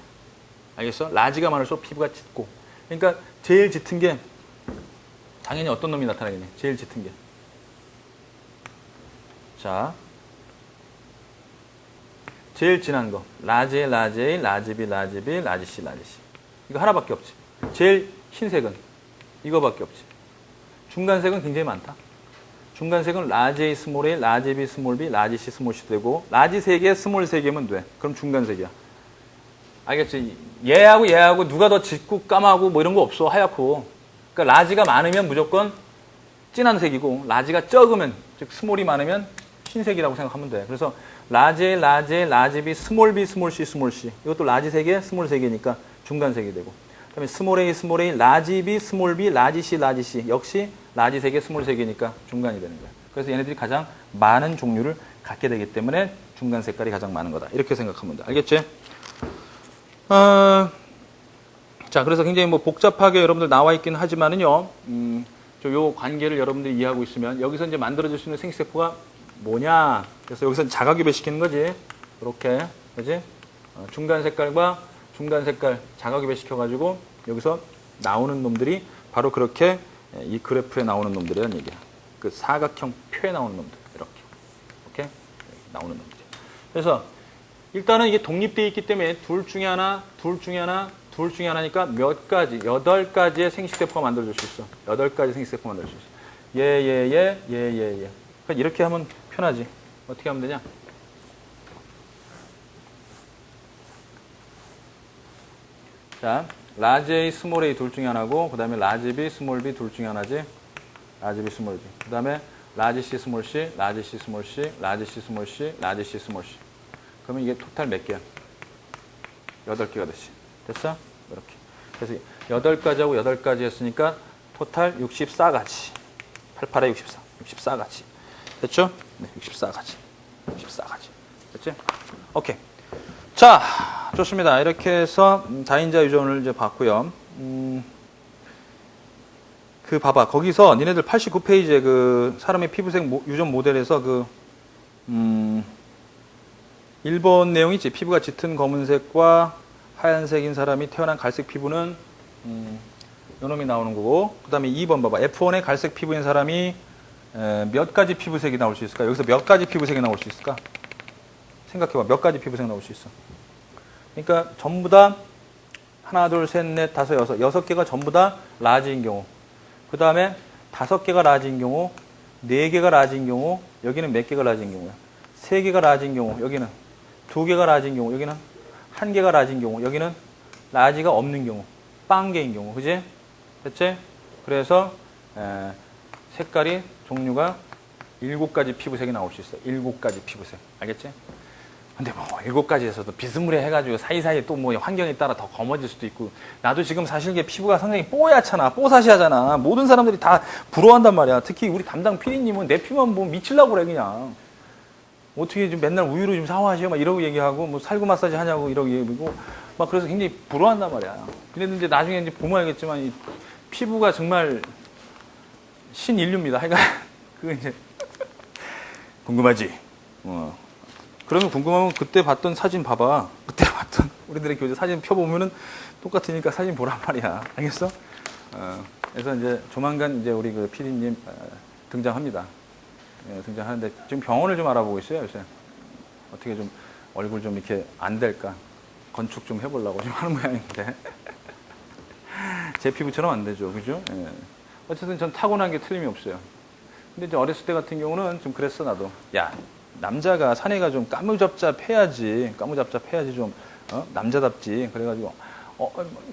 알겠어? 라지가 많을수록 피부가 짙고. 그러니까 제일 짙은 게 당연히 어떤 놈이 나타나겠니? 제일 짙은 게. 자, 제일 진한 거. 라지 A, 라지 A, 라지 B, 라지 B, 라지 C, 라지 C. 이거 하나밖에 없지. 제일 흰색은 이거밖에 없지. 중간색은 굉장히 많다. 중간색은 라지 A, 스몰 a, 라지 B, 스몰 b, 라지 C, 스몰 c 되고 라지 3개, 스몰 3개면 돼. 그럼 중간색이야. 알겠지? 얘하고 누가 더 짙고 까마고 뭐 이런 거 없어. 하얗고. 그러니까 라지가 많으면 무조건 진한 색이고 라지가 적으면 즉 스몰이 많으면 흰색이라고 생각하면 돼. 그래서 라지 A, 라지 A, 라지 B, 스몰 B, 스몰 C, 스몰 C. 이것도 라지 3개, 스몰 3개니까 중간색이 되고. 그다음에 스몰 A, 라지 B, 스몰 B, 라지 C, 라지 C. 역시 라지 3개, 스몰 3개니까 중간이 되는 거야. 그래서 얘네들이 가장 많은 종류를 갖게 되기 때문에 중간 색깔이 가장 많은 거다. 이렇게 생각하면 돼. 알겠지? 자, 그래서 굉장히 뭐 복잡하게 여러분들 나와 있긴 하지만은요, 요 관계를 여러분들이 이해하고 있으면 여기서 이제 만들어질 수 있는 생식세포가 뭐냐? 그래서 여기서 자가교배 시키는 거지. 이렇게. 그지? 중간 색깔과 중간 색깔 자가교배 시켜가지고 여기서 나오는 놈들이 바로 그렇게 이 그래프에 나오는 놈들이라는 얘기야. 그 사각형 표에 나오는 놈들. 이렇게. 오케이? 나오는 놈들. 그래서 일단은 이게 독립되어 있기 때문에 둘 중에 하나니까 몇 가지, 8가지의 생식세포가 만들어질 수 있어. 8가지 생식세포가 만들어질 수 있어. 얘. 그러니까 이렇게 하면 편하지. 어떻게 하면 되냐? 자, 라지 A, 스몰 A 둘 중에 하나고, 그 다음에 라지 B, 스몰 B 둘 중에 하나지. 라지 B, 스몰 B. 그 다음에 라지 C, 스몰 C, 라지 C, 스몰 C, 라지 C, 스몰 C, 라지 C, 스몰 C. 그러면 이게 토탈 몇 개야? 8개가 됐지. 됐어? 이렇게. 그래서 8가지하고 8가지 했으니까 토탈 64가지. 88에 64. 64가지. 됐죠? 네, 64가지. 64가지. 됐지? 오케이. 자, 좋습니다. 이렇게 해서 다인자 유전을 이제 봤고요. 그 봐봐. 거기서 니네들 89페이지에 그 사람의 피부색 유전 모델에서 그 1번 내용 있지. 피부가 짙은 검은색과 하얀색인 사람이 태어난 갈색 피부는 요놈이 나오는 거고, 그 다음에 2번 봐봐. F1의 갈색 피부인 사람이 몇 가지 피부색이 나올 수 있을까? 여기서 몇 가지 피부색이 나올 수 있을까? 생각해봐. 몇 가지 피부색 나올 수 있어? 그러니까 전부 다 하나, 둘, 셋, 넷, 다섯, 여섯 개가 전부 다 라지인 경우, 그 다음에 5개가 라지인 경우, 4개가 라지인 경우, 여기는 몇 개가 라지인 경우야? 3개가 라지인 경우, 여기는 2개가 라지인 경우, 여기는 1개가 라지인 경우, 여기는 라지가 없는 경우, 빵개인 경우, 그지? 됐지? 그래서 색깔이 종류가 7가지 피부색이 나올 수 있어. 7가지 피부색. 알겠지? 근데 뭐 7가지에서도 비스무리 해가지고 사이사이 또 뭐 환경에 따라 더 검어질 수도 있고, 나도 지금 사실 이게 피부가 상당히 뽀얗잖아. 뽀사시하잖아. 모든 사람들이 다 부러워한단 말이야. 특히 우리 담당 PD님은 내 피부만 보면 미치려고 그래 그냥. 어떻게 좀 맨날 우유로 좀 샤워하시오 막 이러고 얘기하고, 뭐 살구 마사지 하냐고 이러고 얘기하고 막, 그래서 굉장히 부러워한단 말이야. 근데 이제 나중에 이제 보면 알겠지만 이 피부가 정말 신인류입니다. 그러니까 그거 이제 궁금하지? 그러면 궁금하면 그때 봤던 사진 봐봐. 그때 봤던 우리들의 교재 사진 펴보면은 똑같으니까 사진 보란 말이야. 알겠어? 그래서 이제 조만간 이제 우리 그 PD님 등장합니다. 예, 등장하는데 지금 병원을 좀 알아보고 있어요, 요새. 어떻게 좀 얼굴 좀 이렇게 안 될까? 건축 좀 해보려고 좀 하는 모양인데. 제 피부처럼 안 되죠. 그죠? 예. 어쨌든 전 타고난 게 틀림이 없어요. 근데 이제 어렸을 때 같은 경우는 좀 그랬어, 나도. 야, 남자가, 사내가 좀 까무잡잡해야지. 까무잡잡해야지 좀, 남자답지. 그래가지고,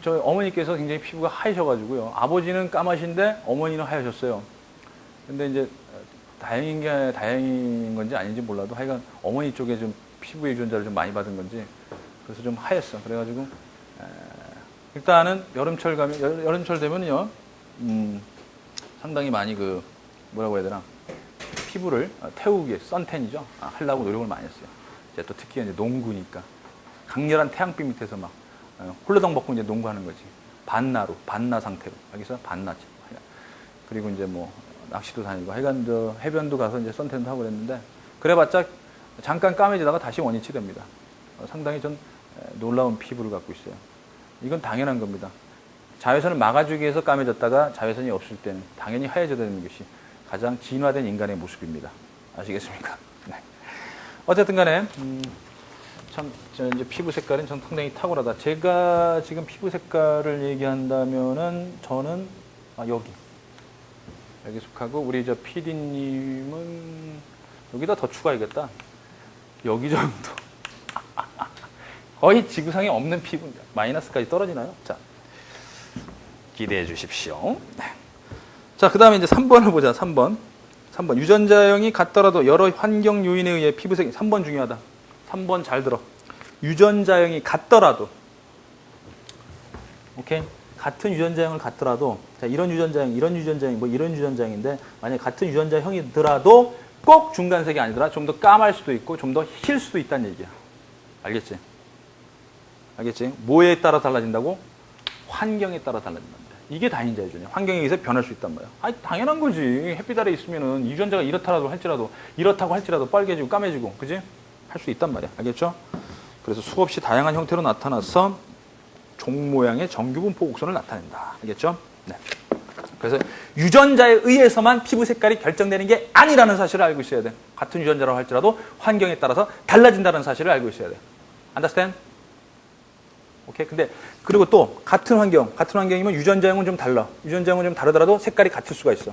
저희 어머니께서 굉장히 피부가 하얘셔가지고요. 아버지는 까마신데 어머니는 하얘셨어요. 근데 이제, 다행인 건지 아닌지 몰라도 하여간 어머니 쪽에 좀 피부의 유전자를 좀 많이 받은 건지 그래서 좀 하였어. 그래가지고 일단은 여름철 되면요 상당히 많이 그 뭐라고 해야 되나 피부를 태우기 위해 선탠이죠. 하려고 노력을 많이 했어요. 이제 또 특히 이제 농구니까 강렬한 태양빛 밑에서 막 홀레덩 벗고 이제 농구하는 거지. 반나 상태로 여기서 반나지. 그리고 이제 뭐 낚시도 다니고 하여간 저 해변도 가서 이제 선탠도 하고 그랬는데 그래봤자 잠깐 까매지다가 다시 원위치 됩니다. 상당히 전 놀라운 피부를 갖고 있어요. 이건 당연한 겁니다. 자외선을 막아주기 위해서 까매졌다가 자외선이 없을 때는 당연히 하얘져야 되는 것이 가장 진화된 인간의 모습입니다. 아시겠습니까? 네. 어쨌든 간에 참 이제 피부 색깔은 전 상당히 탁월하다. 제가 지금 피부 색깔을 얘기한다면은 저는 여기 속하고 우리 저 PD님은 여기다 더 추가해야겠다. 여기 정도. 거의 지구상에 없는 피부입니다. 마이너스까지 떨어지나요? 자, 기대해 주십시오. 네. 자, 그 다음에 이제 3번을 보자. 3번. 유전자형이 같더라도 여러 환경 요인에 의해 피부색이 3번 중요하다. 3번 잘 들어. 유전자형이 같더라도. 오케이? 같은 유전자형을 갖더라도 자, 이런 유전자형, 이런 유전자형인데 만약에 같은 유전자형이더라도 꼭 중간색이 아니더라. 좀 더 까말 수도 있고 좀 더 힐 수도 있다는 얘기야. 알겠지? 뭐에 따라 달라진다고? 환경에 따라 달라진단 말이야. 이게 다인자 유전이야. 환경에 의해서 변할 수 있단 말이야. 아니 당연한 거지. 햇빛 아래 있으면은 유전자가 이렇다고 할지라도 빨개지고 까매지고 그지? 할 수 있단 말이야. 알겠죠? 그래서 수없이 다양한 형태로 나타나서 종 모양의 정규분포 곡선을 나타낸다. 알겠죠? 네. 그래서 유전자에 의해서만 피부 색깔이 결정되는 게 아니라는 사실을 알고 있어야 돼. 같은 유전자라고 할지라도 환경에 따라서 달라진다는 사실을 알고 있어야 돼. Understand? 오케이? 근데 그리고 또 같은 환경이면 유전자형은 좀 달라. 유전자형은 좀 다르더라도 색깔이 같을 수가 있어.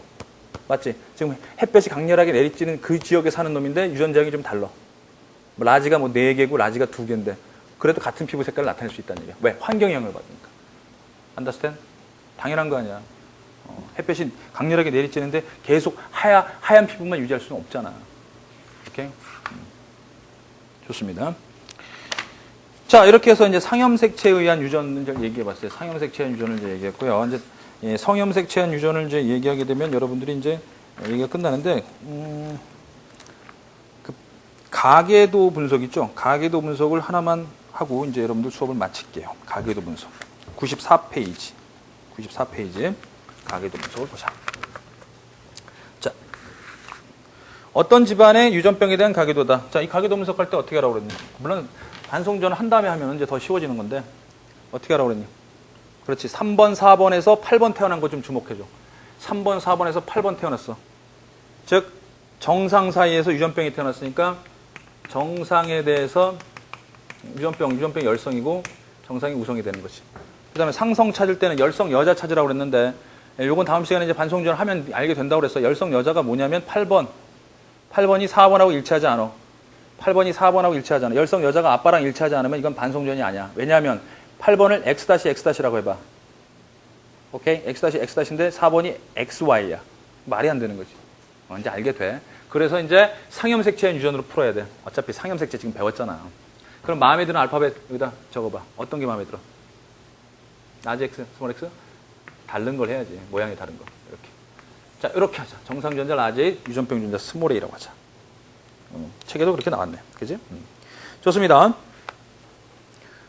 맞지? 지금 햇볕이 강렬하게 내리쬐는 그 지역에 사는 놈인데 유전자형이 좀 달라. 뭐 라지가 뭐 4개고 라지가 2개인데 그래도 같은 피부 색깔을 나타낼 수 있다는 얘기야. 왜? 환경 영향을 받으니까. Understand? 당연한 거 아니야. 햇볕이 강렬하게 내리쬐는데 계속 하얀 피부만 유지할 수는 없잖아. 오케이? 좋습니다. 자, 이렇게 해서 이제 상염색체에 의한 유전을 얘기해 봤어요. 상염색체에 의한 유전을 이제 얘기했고요. 이제 성염색체에 의한 유전을 이제 얘기하게 되면 여러분들이 이제 얘기가 끝나는데, 그 가계도 분석 있죠? 가계도 분석을 하나만 하고 이제 여러분들 수업을 마칠게요. 가계도 분석. 94페이지. 가계도 분석을 보자. 자, 어떤 집안의 유전병에 대한 가계도다. 자, 이 가계도 분석할 때 어떻게 하라고 그랬니? 물론 반송전을 한 다음에 하면 이제 더 쉬워지는 건데 어떻게 하라고 그랬니? 그렇지. 3번, 4번에서 8번 태어난 거 좀 주목해줘. 3번, 4번에서 8번 태어났어. 즉 정상 사이에서 유전병이 태어났으니까 정상에 대해서 유전병 열성이고 정상이 우성이 되는 거지. 그 다음에 상성 찾을 때는 열성 여자 찾으라고 그랬는데 요건 다음 시간에 이제 반송전을 하면 알게 된다고 그랬어. 열성 여자가 뭐냐면 8번이 4번하고 일치하지 않아. 8번이 4번하고 일치하지 않아. 열성 여자가 아빠랑 일치하지 않으면 이건 반송전이 아니야. 왜냐하면 8번을 X-X라고 해봐. 오케이? X-X인데 4번이 XY야. 말이 안 되는 거지. 이제 알게 돼. 그래서 이제 상염색체 유전으로 풀어야 돼. 어차피 상염색체 지금 배웠잖아. 그럼 마음에 드는 알파벳 여기다 적어봐. 어떤 게 마음에 들어? 라지 X, 스몰 X? 다른 걸 해야지. 모양이 다른 거. 이렇게. 자, 이렇게 하자. 정상 유전자 라지, 유전병 유전자 스몰 A라고 하자. 책에도 그렇게 나왔네. 그지? 좋습니다.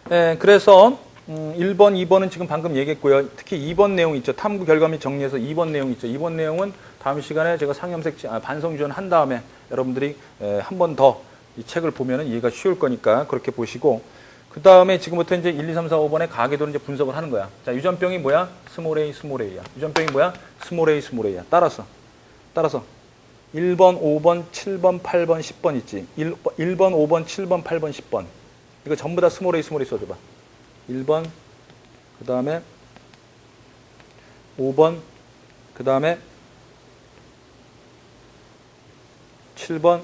네, 그래서 1번, 2번은 지금 방금 얘기했고요. 특히 2번 내용 있죠. 탐구 결과 및 정리해서 2번 내용 있죠. 2번 내용은 다음 시간에 제가 상염색체, 반성 유전 한 다음에 여러분들이 한 번 더 이 책을 보면 이해가 쉬울 거니까 그렇게 보시고 그 다음에 지금부터 이제 1, 2, 3, 4, 5번의 가계도를 이제 분석을 하는 거야. 자, 유전병이 뭐야? 스몰 a, 스몰 a야. 유전병이 뭐야? 스몰 a, 스몰 a야. 따라서 1번, 5번, 7번, 8번, 10번 있지. 1번, 5번, 7번, 8번, 10번. 이거 전부 다 스몰 a, 스몰 a 써줘봐. 1번, 그 다음에 5번, 그 다음에 7번,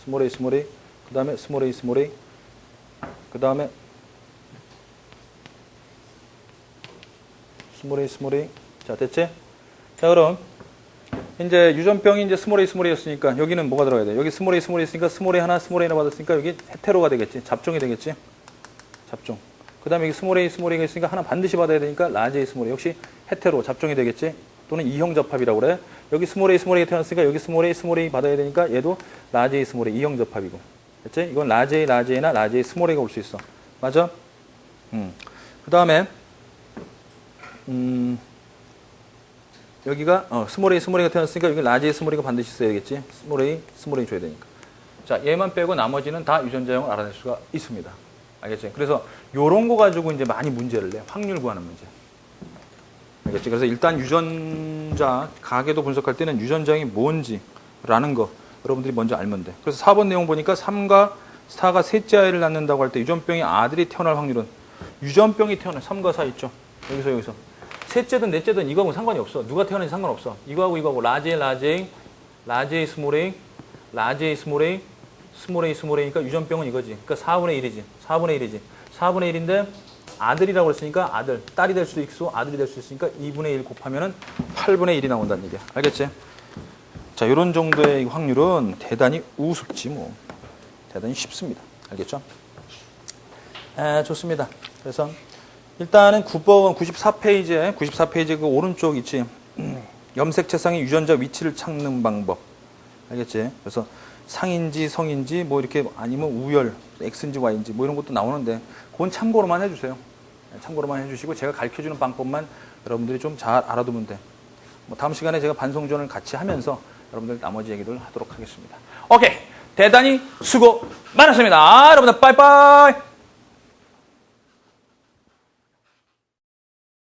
스몰 a, 스몰 a, 그 다음에 스몰 a, 스몰 a, 그 다음에 스몰 a, 스몰 a. 자, 됐지? 자, 그럼 이제 유전병이 이제 스몰 a, 스몰 a였으니까 여기는 뭐가 들어가야 돼? 여기 스몰 a, 스몰 a 있으니까 스몰 a 하나, 스몰 a 하나 받았으니까 여기 헤테로가 되겠지. 잡종이 되겠지. 잡종. 그 다음에 여기 스몰 a, 스몰 a가 있으니까 하나 반드시 받아야 되니까 라지 a, 스몰 a. 역시 헤테로, 잡종이 되겠지. 또는 이형 접합이라고 그래. 여기 스몰 a, 스몰 a가 태어났으니까 여기 스몰 a, 스몰 a 받아야 되니까 얘도 라지 a, 스몰 a. 이형 접합이고. 됐지? 이건 라지 a, 라지 a나 라지 a, 스몰 a가 올 수 있어. 맞아? 그 다음에 여기가 스몰 a, 스몰 a가 태어났으니까 여기 라지 a, 스몰 a가 반드시 있어야겠지. 스몰 a, 스몰 a 줘야 되니까. 자, 얘만 빼고 나머지는 다 유전자형을 알아낼 수가 있습니다. 알겠지? 그래서 요런 거 가지고 이제 많이 문제를 내. 확률 구하는 문제. 알겠지? 그래서 일단 유전자 가계도 분석할 때는 유전자형이 뭔지라는 거 여러분들이 먼저 알면 돼. 그래서 4번 내용 보니까 3과 4가 셋째 아이를 낳는다고 할 때 유전병이 아들이 태어날 확률은 유전병이 태어날 3과 4 있죠. 여기서 셋째든 넷째든 이거하고 상관이 없어. 누가 태어나는지 상관없어. 이거하고 라지 A, 라지 A, 라지 A, 스몰 A, 라지 A, 스몰 A, 스몰 A, 스몰 A니까 유전병은 이거지. 그러니까 4분의 1이지. 4분의 1이지. 4분의 1인데 아들이라고 했으니까 아들, 딸이 될 수도 있고 아들이 될 수 있으니까 2분의 1 곱하면은 8분의 1이 나온다는 얘기야. 알겠지? 자, 이런 정도의 확률은 대단히 우습지 뭐. 대단히 쉽습니다. 알겠죠? 좋습니다. 그래서 일단은 9번 94페이지 그 오른쪽 있지. 염색 체상의 유전자 위치를 찾는 방법. 알겠지? 그래서 상인지 성인지 뭐 이렇게 아니면 우열 X인지 Y인지 뭐 이런 것도 나오는데 그건 참고로만 해주세요. 참고로만 해주시고 제가 가르쳐주는 방법만 여러분들이 좀 잘 알아두면 돼. 뭐 다음 시간에 제가 반송전을 같이 하면서 여러분들 나머지 얘기를 하도록 하겠습니다. 오케이. 대단히 수고 많았습니다. 여러분들 빠이빠이.